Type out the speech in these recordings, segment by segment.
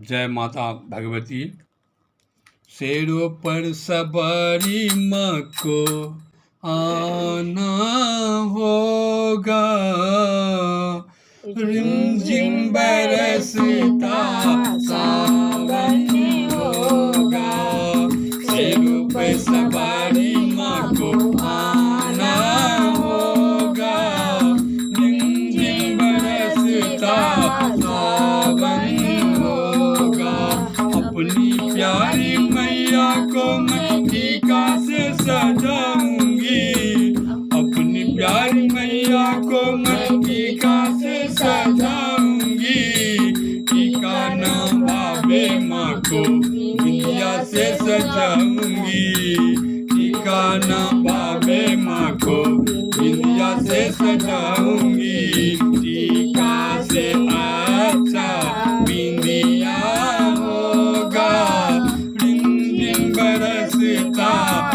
जय माता भगवती। शेरों पर सवारी माँ को आना होगा, रिमझिम बरसता सावन होगा। शेरों पर सवारी माँ को आना होगा, रिमझिम बरसता सावन होगा। अपनी प्यारी मैया को मैं टीका से सजाऊंगी, अपनी प्यारी मैया को मैं टीका से सजाऊंगी। टीका ना भावे माँ को बिंदिया से सजाऊंगी, टीका ना भावे माँ को बिंदिया से सजाऊंगी। टीका से अच्छा बिंदिया होगा, रिमझिम बरसता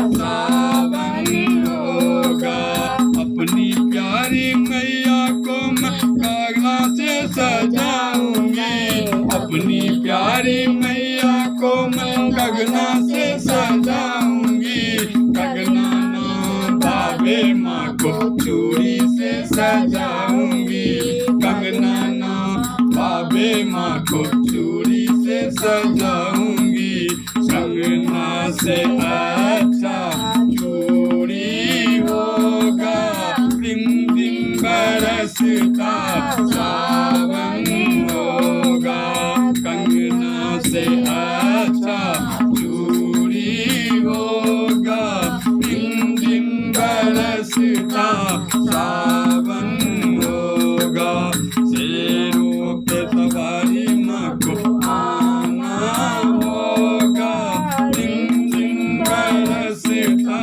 सावन होगा। अपनी प्यारी मैया को मैं गगना से सजाऊंगी, अपनी प्यारी मैया को मैं गगना से सजाऊंगी। गगना ना भावे माँ को चूड़ी से सजाऊंगी, गगना ना भावे माँ को चूड़ी से सजाऊंगी। गगना से अच्छा चूड़ी होगा, रिमझिम बरसता सावन होगा। कंगना से अच्छा चूड़ी होगा, रिमझिम बरसता सावन होगा। शेरों पे सवारी माँ को आना होगा, रिमझिम बरसता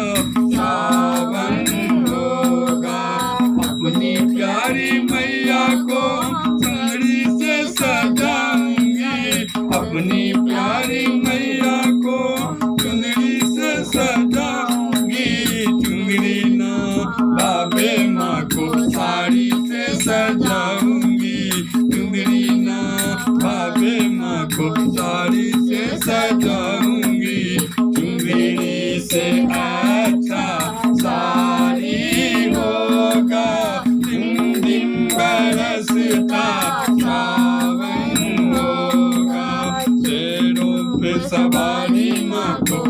सावन होगा। अपनी प्यारी मैया को चुनरी से सजाऊंगी, अपनी प्यारी मैया को चुनरी से सजाऊंगी। चुनरी ना भावे माँ को साड़ी से सजाऊंगी, चुनरी ना भावे माँ को साड़ी से सजाऊंगी। चुनरी से अच्छा साड़ी होगा, रिमझिम बरसता सावन होगा। शेरों पे सवारी माँ को